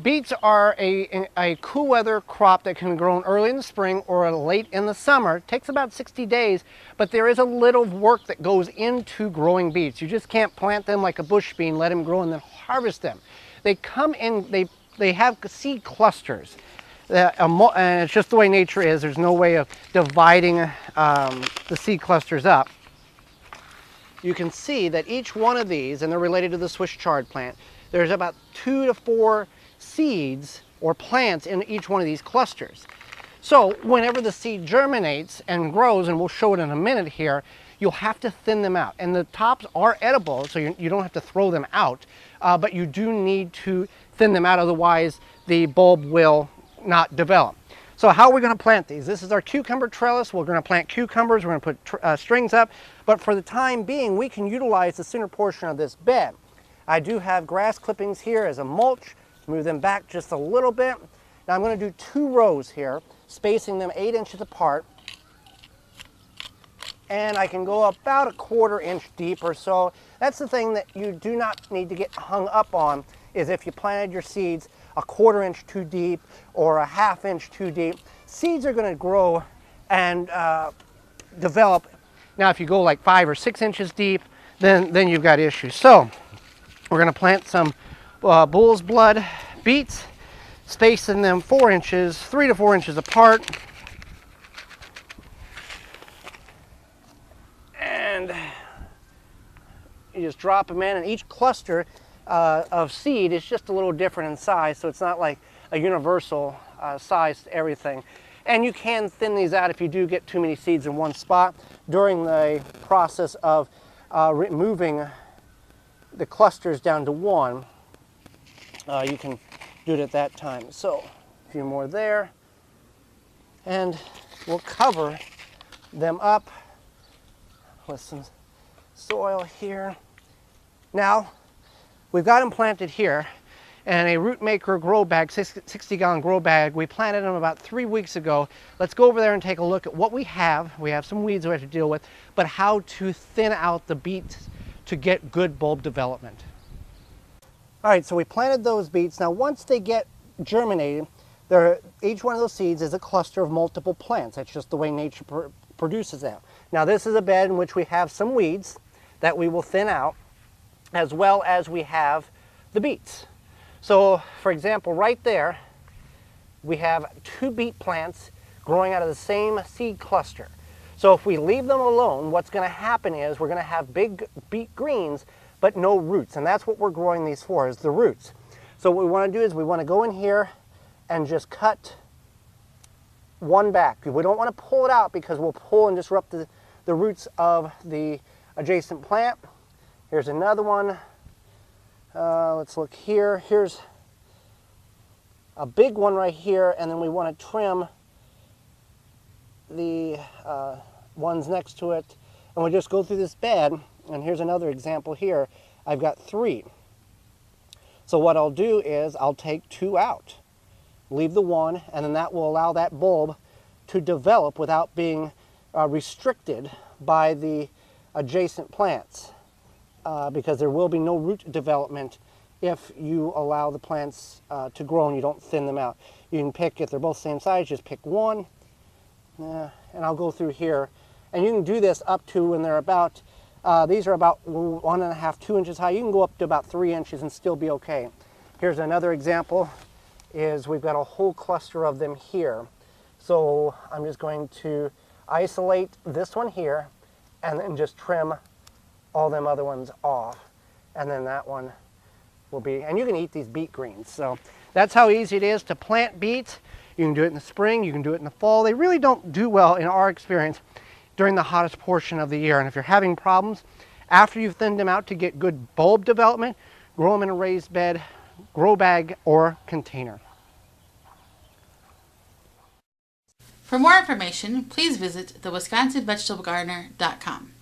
beets are a cool weather crop that can be grown early in the spring or late in the summer. It takes about 60 days, but there is a little work that goes into growing beets. You just can't plant them like a bush bean, let them grow and then harvest them. They come in, they have seed clusters. And it's just the way nature is. There's no way of dividing the seed clusters up. You can see that each one of these, and they're related to the Swiss chard plant, there's about 2 to 4 seeds or plants in each one of these clusters. So whenever the seed germinates and grows, and we'll show it in a minute here, you'll have to thin them out. And the tops are edible, so you don't have to throw them out, but you do need to thin them out, otherwise the bulb will not develop. So how are we going to plant these? This is our cucumber trellis. We're going to plant cucumbers. We're going to put strings up. But for the time being, we can utilize the center portion of this bed. I do have grass clippings here as a mulch. Move them back just a little bit. Now I'm going to do 2 rows here, spacing them 8 inches apart. And I can go about a 1/4 inch deep or so. That's the thing that you do not need to get hung up on, is if you planted your seeds a 1/4 inch too deep or a 1/2 inch too deep, seeds are going to grow and develop. Now if you go like 5 or 6 inches deep, then you've got issues. So we're going to plant some bull's blood beets, spacing them 4 inches, 3 to 4 inches apart. And you just drop them in, and each cluster of seed is just a little different in size, so it's not like a universal size to everything. And you can thin these out if you do get too many seeds in one spot. During the process of removing the clusters down to 1, you can do it at that time. So a few more there, and we'll cover them up with some soil here. Now we've got them planted here in a root maker grow bag, 60-gallon grow bag. We planted them about 3 weeks ago. Let's go over there and take a look at what we have. We have some weeds we have to deal with, but how to thin out the beets to get good bulb development. All right, so we planted those beets. Now once they get germinated, each one of those seeds is a cluster of multiple plants. That's just the way nature produces them. Now this is a bed in which we have some weeds that we will thin out, as well as we have the beets. So for example, right there, we have 2 beet plants growing out of the same seed cluster. So if we leave them alone, what's going to happen is we're going to have big beet greens, but no roots. And that's what we're growing these for, is the roots. So what we want to do is we want to go in here and just cut one back. We don't want to pull it out because we'll pull and disrupt the roots of the adjacent plant. Here's another one. Let's look here. Here's a big one right here, and then we want to trim the ones next to it. And we'll just go through this bed, and here's another example here. I've got 3. So what I'll do is I'll take 2 out, leave the 1, and then that will allow that bulb to develop without being restricted by the adjacent plants, because there will be no root development if you allow the plants to grow and you don't thin them out. You can pick, if they're both same size, just pick 1, and I'll go through here. And you can do this up to when they're about, these are about 1.5, 2 inches high. You can go up to about 3 inches and still be okay. Here's another example, is we've got a whole cluster of them here. So I'm just going to isolate this one here and then just trim all them other ones off. And then that one will be, and you can eat these beet greens. So that's how easy it is to plant beets. You can do it in the spring, you can do it in the fall. They really don't do well, in our experience, during the hottest portion of the year. And if you're having problems, after you've thinned them out to get good bulb development, grow them in a raised bed, grow bag, or container. For more information, please visit thewisconsinvegetablegardener.com.